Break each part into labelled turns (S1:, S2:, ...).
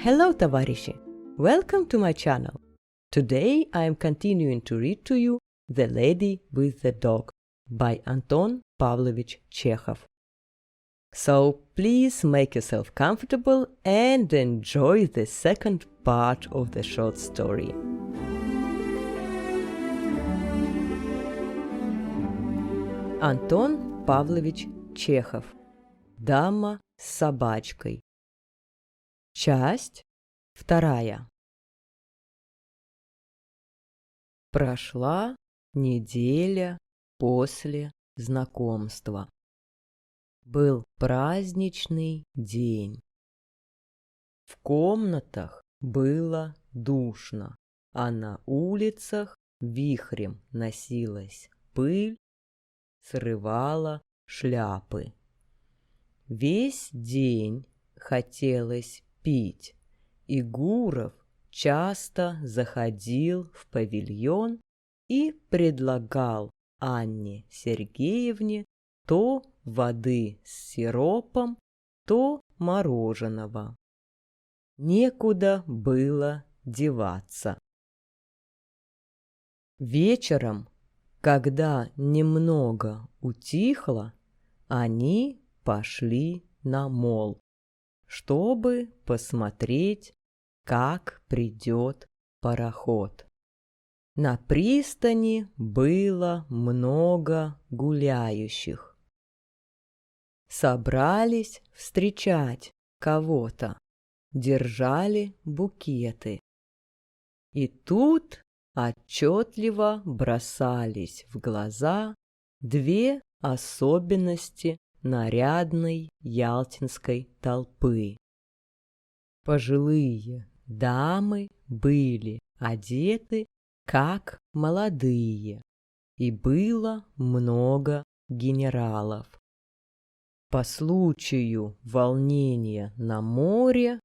S1: Hello, товарищи! Welcome to my channel. Today I am continuing to read to you The Lady with the Dog by Anton Pavlovich Chekhov. So please make yourself comfortable and enjoy the second part of the short story. Антон Павлович Чехов. Дама с собачкой. Часть 2. Прошла неделя после знакомства. Был праздничный день. В комнатах было душно, а на улицах вихрем носилась пыль, срывала шляпы. Весь день хотелось пить, и Гуров часто заходил в павильон и предлагал Анне Сергеевне то воды с сиропом, то мороженого. Некуда было деваться. Вечером, когда немного утихло, они пошли на мол, чтобы посмотреть, как придет пароход. На пристани было много гуляющих. Собрались встречать кого-то, держали букеты. И тут отчетливо бросались в глаза две особенности нарядной ялтинской толпы. Пожилые дамы были одеты как молодые, и было много генералов. По случаю волнения на море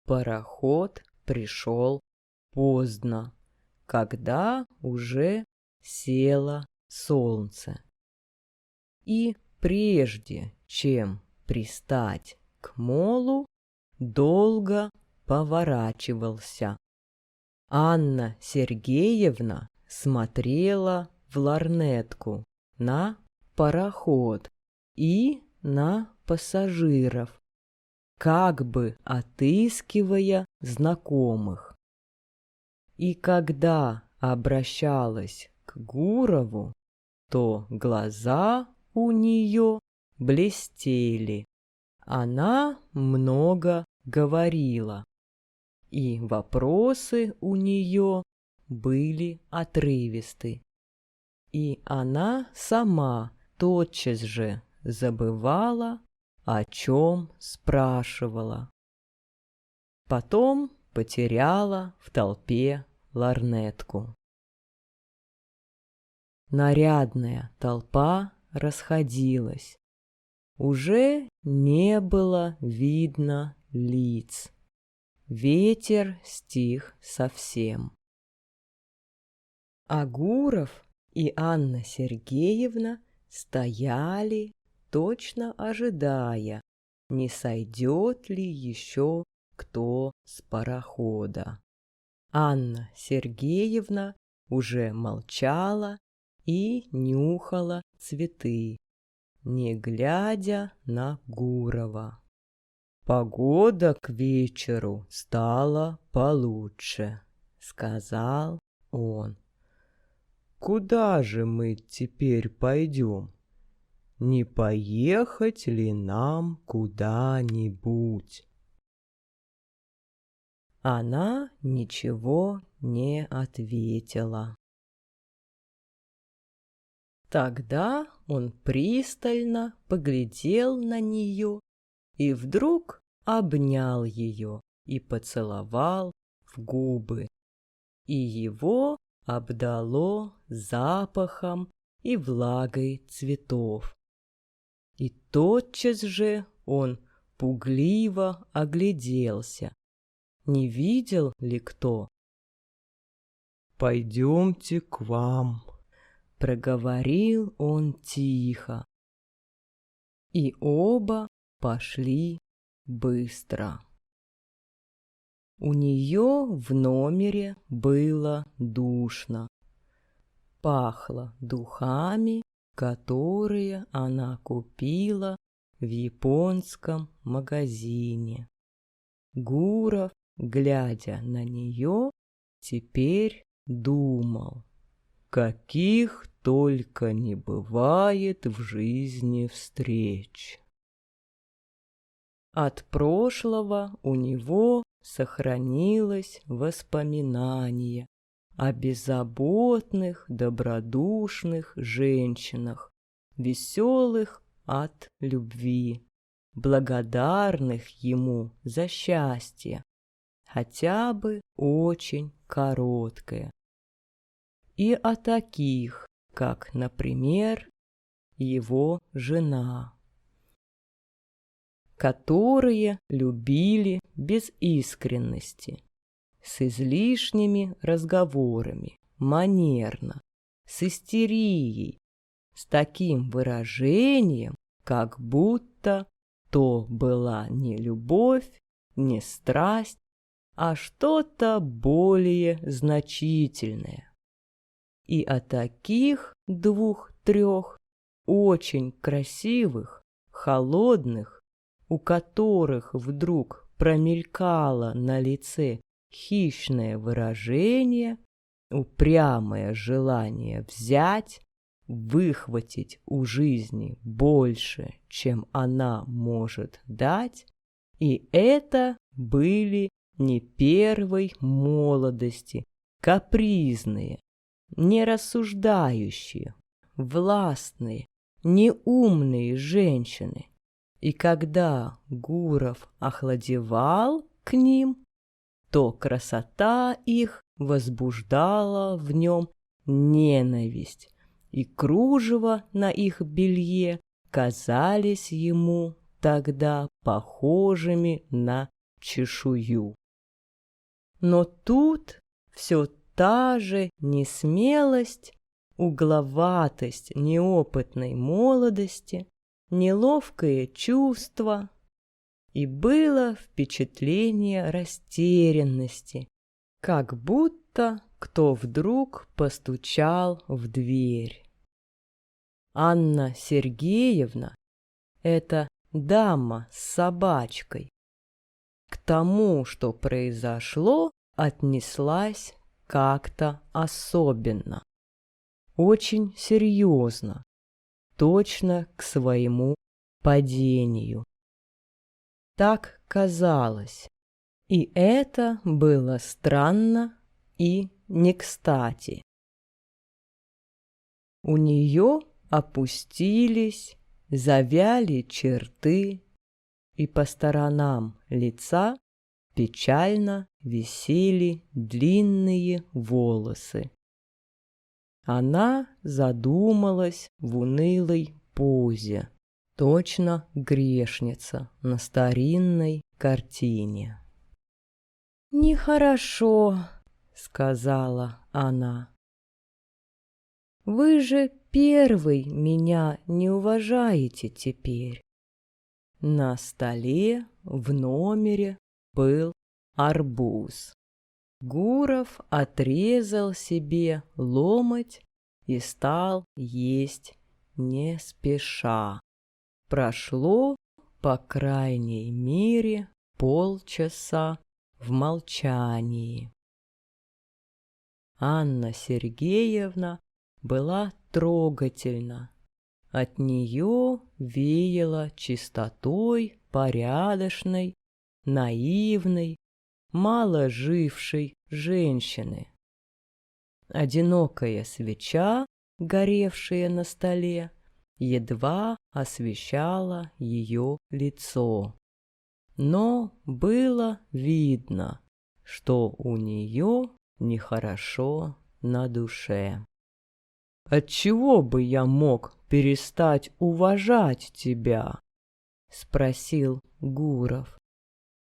S1: пароход пришел поздно, когда уже село солнце. И прежде чем пристать к молу, долго поворачивался. Анна Сергеевна смотрела в лорнетку на пароход и на пассажиров, как бы отыскивая знакомых. И когда обращалась к Гурову, то глаза у нее блестели. Она много говорила, и вопросы у нее были отрывисты. И она сама тотчас же забывала, о чем спрашивала. Потом потеряла в толпе лорнетку. Нарядная толпа расходилась. Уже не было видно лиц. Ветер стих совсем. А Гуров и Анна Сергеевна стояли, точно ожидая, не сойдет ли еще кто с парохода. Анна Сергеевна уже молчала и нюхала цветы, не глядя на Гурова. «Погода к вечеру стала получше», — сказал он. «Куда же мы теперь пойдем? Не поехать ли нам куда-нибудь?» Она ничего не ответила. Тогда он пристально поглядел на нее и вдруг обнял ее и поцеловал в губы. И его обдало запахом и влагой цветов. И тотчас же он пугливо огляделся. Не видел ли кто? «Пойдемте к вам», — проговорил он тихо. И оба пошли быстро. У нее в номере было душно. Пахло духами, которые она купила в японском магазине. Гуров, глядя на нее, теперь думал, каких только не бывает в жизни встреч. От прошлого у него сохранилось воспоминание о беззаботных, добродушных женщинах, веселых от любви, благодарных ему за счастье, хотя бы очень короткое. И о таких, как, например, его жена, которые любили без искренности, с излишними разговорами, манерно, с истерией, с таким выражением, как будто то была не любовь, не страсть, а что-то более значительное. И о таких 2-3 очень красивых, холодных, у которых вдруг промелькало на лице хищное выражение, упрямое желание взять, выхватить у жизни больше, чем она может дать, и это были не первой молодости, капризные, нерассуждающие, властные, неумные женщины. И когда Гуров охладевал к ним, то красота их возбуждала в нем ненависть, и кружева на их белье казались ему тогда похожими на чешую. Но тут все та же несмелость, угловатость неопытной молодости, неловкое чувство, и было впечатление растерянности, как будто кто вдруг постучал в дверь. Анна Сергеевна, эта дама с собачкой, к тому, что произошло, отнеслась как-то особенно, очень серьезно, точно к своему падению. Так казалось, и это было странно и не кстати. У нее опустились, завяли черты, и по сторонам лица печально висели длинные волосы. Она задумалась в унылой позе, точно грешница на старинной картине. «Нехорошо», — сказала она. «Вы же первый меня не уважаете теперь». На столе в номере был арбуз. Гуров отрезал себе ломоть и стал есть не спеша. Прошло, по крайней мере, полчаса в молчании. Анна Сергеевна была трогательна. От нее веяло чистотой порядочной, наивной, мало жившей женщины. Одинокая свеча, горевшая на столе, едва освещала ее лицо. Но было видно, что у нее нехорошо на душе. «Отчего бы я мог перестать уважать тебя?» — спросил Гуров.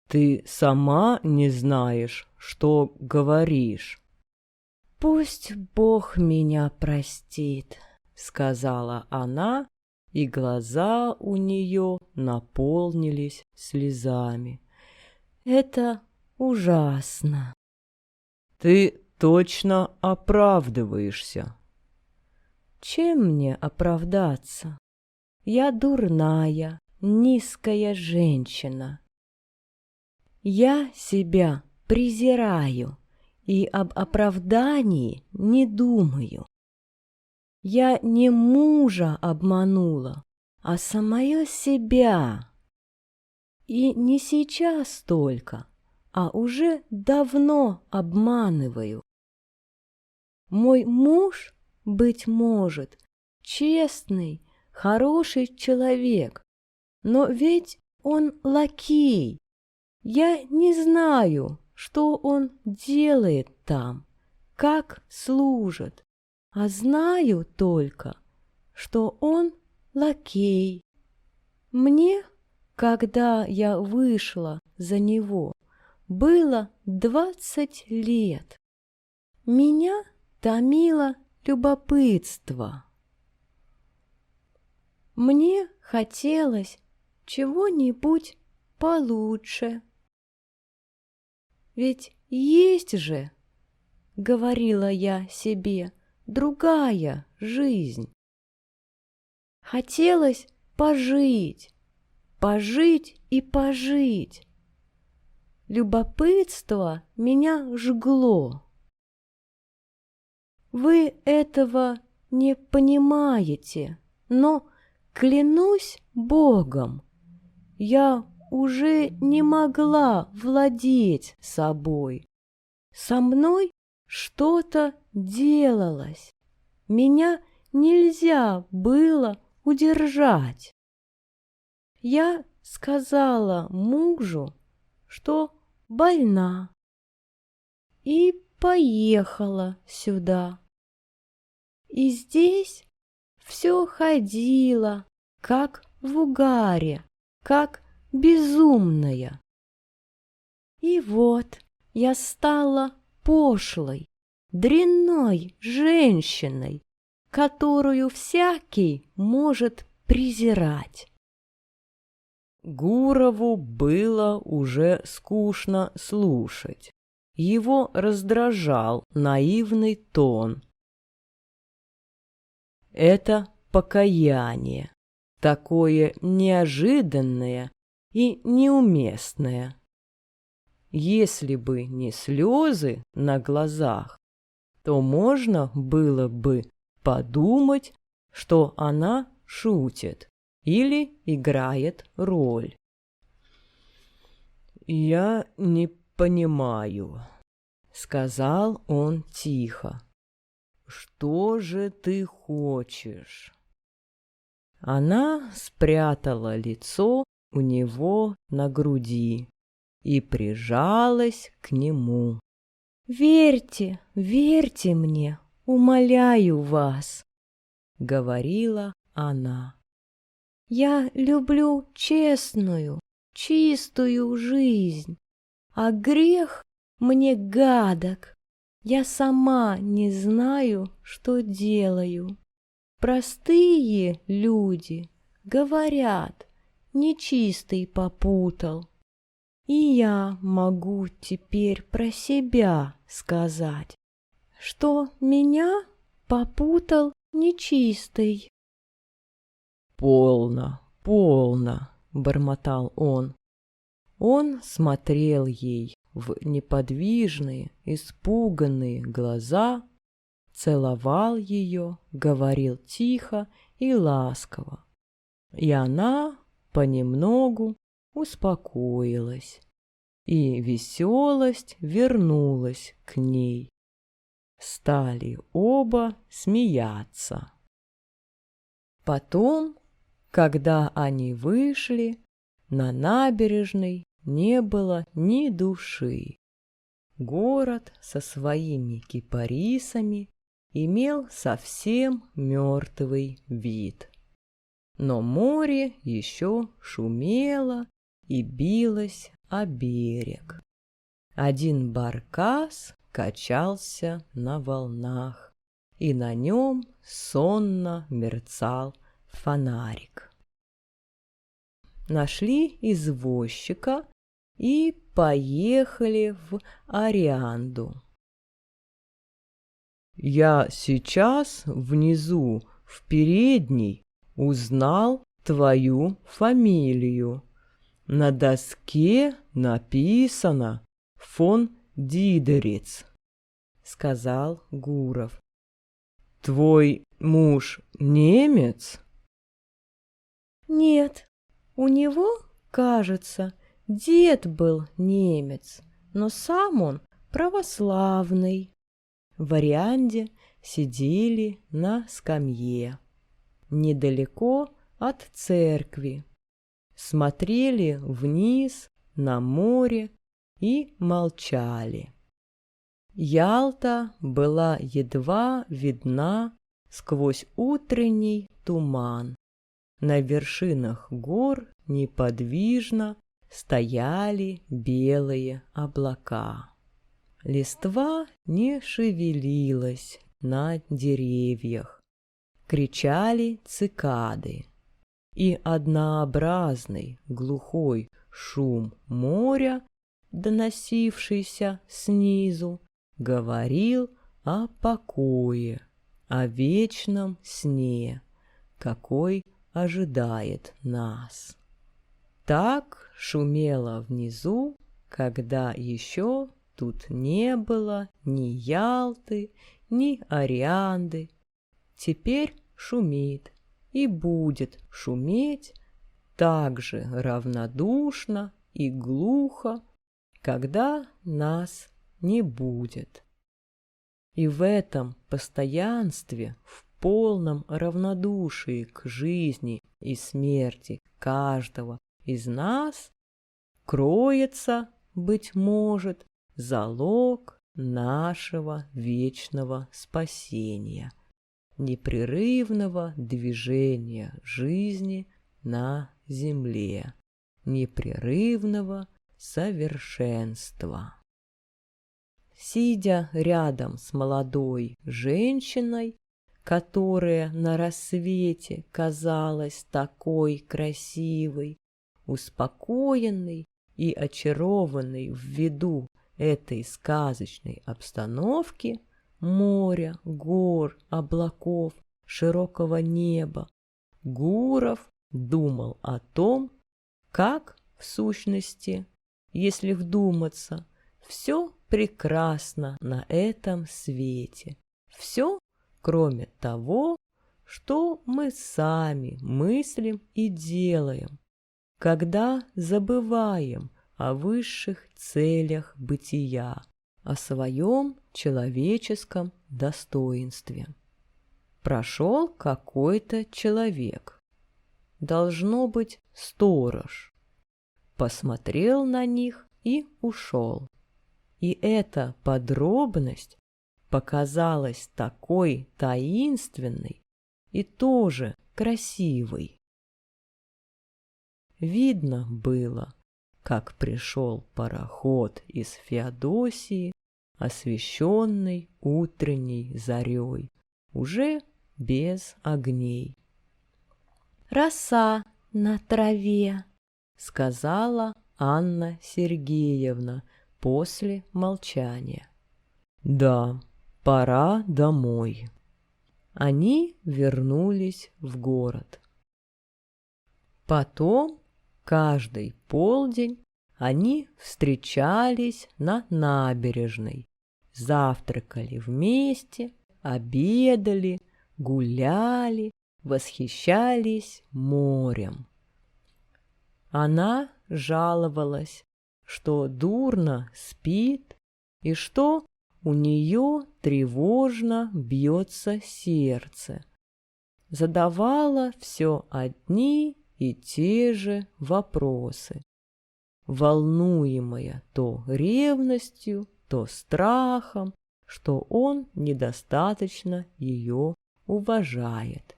S1: «Ты сама не знаешь, что говоришь». «Пусть Бог меня простит», — сказала она, и глаза у нее наполнились слезами. «Это ужасно. Ты точно оправдываешься. Чем мне оправдаться? Я дурная, низкая женщина. Я себя презираю и об оправдании не думаю. Я не мужа обманула, а самое себя. И не сейчас только, а уже давно обманываю. Мой муж, быть может, честный, хороший человек, но ведь он лакей. Я не знаю, что он делает там, как служит, а знаю только, что он лакей. Мне, когда я вышла за него, было 20 лет. Меня томило любопытство. Мне хотелось чего-нибудь получше. Ведь есть же, говорила я себе, другая жизнь. Хотелось пожить, пожить и пожить. Любопытство меня жгло. Вы этого не понимаете, но, клянусь Богом, я уже не могла владеть собой. Со мной что-то делалось. Меня нельзя было удержать. Я сказала мужу, что больна, и поехала сюда. И здесь все ходила, как в угаре, как безумная. И вот я стала пошлой, дрянной женщиной, которую всякий может презирать. Гурову было уже скучно слушать. Его раздражал наивный тон. Это покаяние, такое неожиданное и неуместное. Если бы не слезы на глазах, то можно было бы подумать, что она шутит или играет роль. «Я не понимаю», — сказал он тихо. «Что же ты хочешь?» Она спрятала лицо у него на груди и прижалась к нему. «Верьте, верьте мне, умоляю вас», — говорила она. «Я люблю честную, чистую жизнь, а грех мне гадок. Я сама не знаю, что делаю. Простые люди говорят, нечистый попутал. И я могу теперь про себя сказать, что меня попутал нечистый». «Полно, полно», — бормотал он. Он смотрел ей в неподвижные, испуганные глаза, целовал ее, говорил тихо и ласково. И она понемногу успокоилась, и веселость вернулась к ней. Стали оба смеяться. Потом, когда они вышли, на набережной не было ни души. Город со своими кипарисами имел совсем мертвый вид. Но море еще шумело и билось о берег. Один баркас качался на волнах, и на нем сонно мерцал фонарик. Нашли извозчика и поехали в Орианду. Я сейчас внизу, в передней, узнал твою фамилию. На доске написано «Фон Дидериц», — сказал Гуров. Твой муж немец? Нет, у него, кажется, дед был немец, но сам он православный. В Орианде сидели на скамье, недалеко от церкви, смотрели вниз на море и молчали. Ялта была едва видна сквозь утренний туман. На вершинах гор неподвижно стояли белые облака. Листва не шевелилась на деревьях. Кричали цикады, и однообразный глухой шум моря, доносившийся снизу, говорил о покое, о вечном сне, какой ожидает нас. Так шумело внизу, когда еще тут не было ни Ялты, ни Орианды. Теперь шумит и будет шуметь так же равнодушно и глухо, когда нас не будет. И в этом постоянстве, в полном равнодушии к жизни и смерти каждого из нас, кроется, быть может, залог нашего вечного спасения, непрерывного движения жизни на земле, непрерывного совершенства. Сидя рядом с молодой женщиной, которая на рассвете казалась такой красивой, успокоенной и очарованной ввиду этой сказочной обстановки моря, гор, облаков, широкого неба, Гуров думал о том, как, в сущности, если вдуматься, все прекрасно на этом свете, все, кроме того, что мы сами мыслим и делаем, когда забываем о высших целях бытия, о своем человеческом достоинстве. Прошел какой-то человек, должно быть сторож, посмотрел на них и ушел. И эта подробность показалась такой таинственной и тоже красивой. Видно было, как пришел пароход из Феодосии, освещенный утренней зарей, уже без огней. «Роса на траве», — сказала Анна Сергеевна после молчания. «Да, пора домой». Они вернулись в город. Потом каждый полдень они встречались на набережной, завтракали вместе, обедали, гуляли, восхищались морем. Она жаловалась, что дурно спит и что у нее тревожно бьется сердце. Задавала все одни и те же вопросы, волнуемая то ревностью, то страхом, что он недостаточно ее уважает.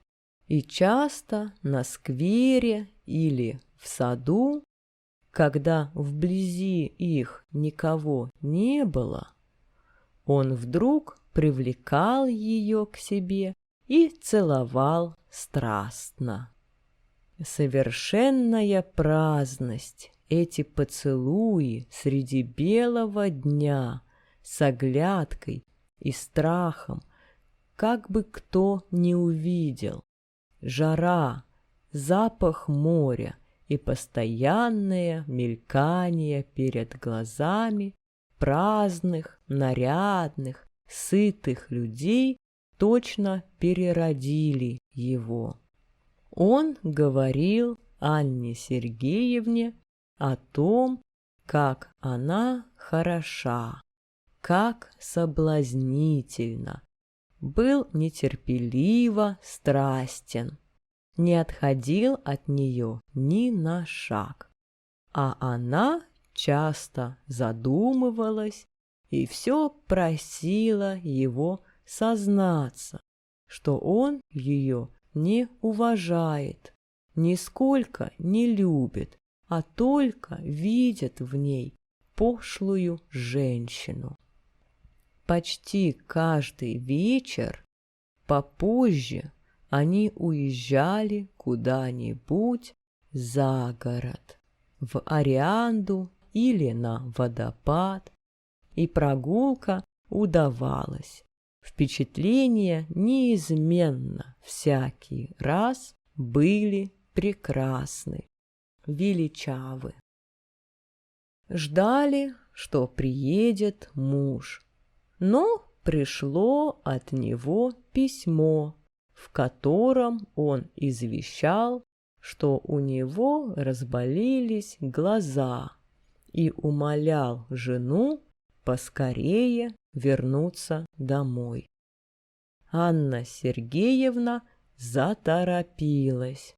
S1: И часто на сквере или в саду, когда вблизи их никого не было, он вдруг привлекал ее к себе и целовал страстно. Совершенная праздность, эти поцелуи среди белого дня, с оглядкой и страхом, как бы кто не увидел. Жара, запах моря и постоянное мелькание перед глазами праздных, нарядных, сытых людей точно переродили его. Он говорил Анне Сергеевне о том, как она хороша, как соблазнительна, был нетерпеливо страстен, не отходил от нее ни на шаг, а она часто задумывалась и все просила его сознаться, что он ее не уважает, нисколько не любит, а только видит в ней пошлую женщину. Почти каждый вечер попозже они уезжали куда-нибудь за город, в Орианду или на водопад, и прогулка удавалась. Впечатления неизменно всякий раз были прекрасны, величавы. Ждали, что приедет муж, но пришло от него письмо, в котором он извещал, что у него разболелись глаза, и умолял жену поскорее вернуться домой. Анна Сергеевна заторопилась.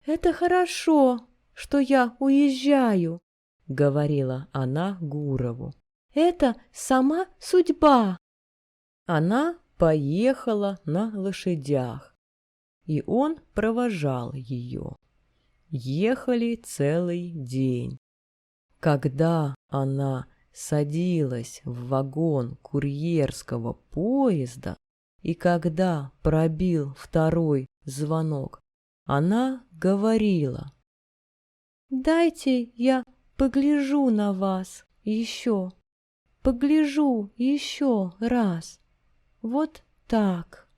S1: «Это хорошо, что я уезжаю», — говорила она Гурову. «Это сама судьба». Она поехала на лошадях, и он провожал ее. Ехали целый день. Когда она садилась в вагон курьерского поезда, и когда пробил второй звонок, она говорила: «Дайте я погляжу на вас еще, погляжу еще раз, вот так».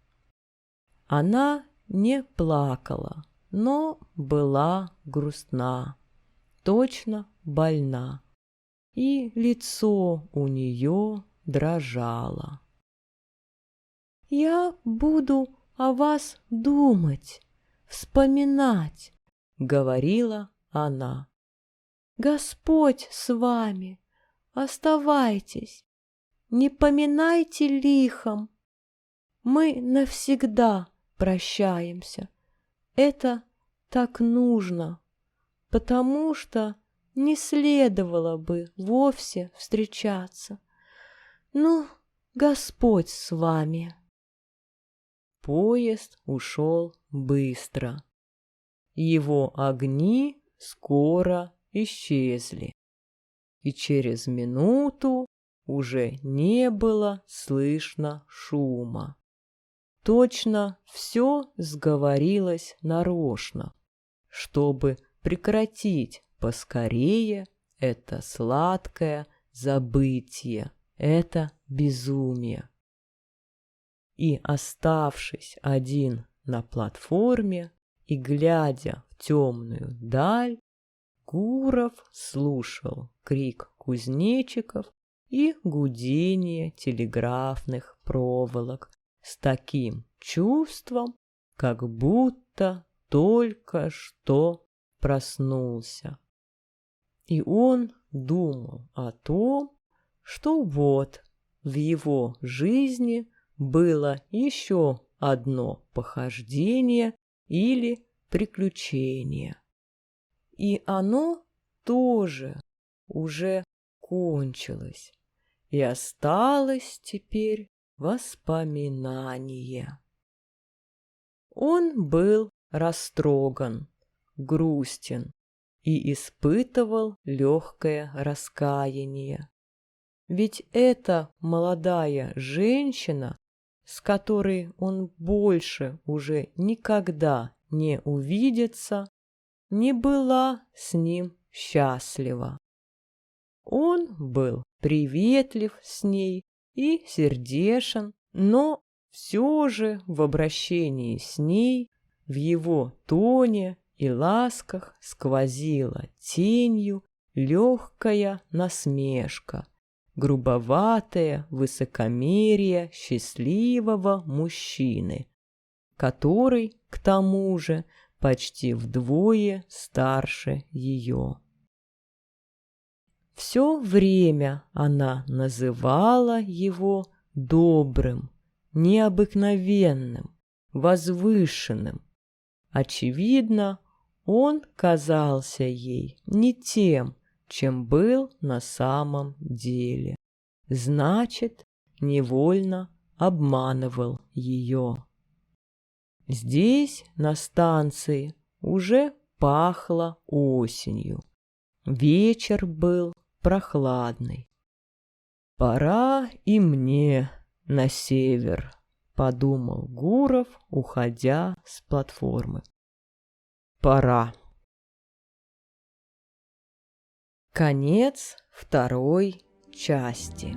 S1: Она не плакала, но была грустна, точно больна, и лицо у нее дрожало. «Я буду о вас думать, вспоминать», — говорила она. «Господь с вами, оставайтесь, не поминайте лихом. Мы навсегда прощаемся. Это так нужно, потому что не следовало бы вовсе встречаться. Ну, Господь с вами». Поезд ушел быстро. Его огни скоро исчезли, и через минуту уже не было слышно шума. Точно все сговорилось нарочно, чтобы прекратить поскорее это сладкое забытие, это безумие. И, оставшись один на платформе и глядя в темную даль, Гуров слушал крик кузнечиков и гудение телеграфных проволок с таким чувством, как будто только что проснулся. И он думал о том, что вот в его жизни было еще одно похождение или приключение. И оно тоже уже кончилось, и осталось теперь воспоминание. Он был растроган, грустен и испытывал легкое раскаяние. Ведь эта молодая женщина, с которой он больше уже никогда не увидеться, не была с ним счастлива. Он был приветлив с ней и сердечен, но все же в обращении с ней, в его тоне и ласках сквозила тенью легкая насмешка, грубоватое высокомерие счастливого мужчины, который, к тому же, почти вдвое старше ее. Все время она называла его добрым, необыкновенным, возвышенным. Очевидно, он казался ей не тем, чем был на самом деле. Значит, невольно обманывал ее. Здесь, на станции, уже пахло осенью. Вечер был прохладный. «Пора и мне на север», — подумал Гуров, уходя с платформы. «Пора». Конец второй части.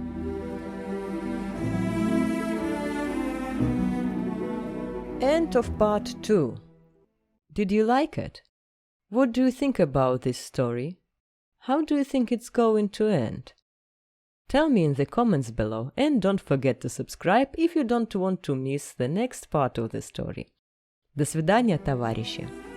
S1: End of part 2. Did you like it? What do you think about this story? How do you think it's going to end? Tell me in the comments below, and don't forget to subscribe if you don't want to miss the next part of the story. До свидания, товарищи!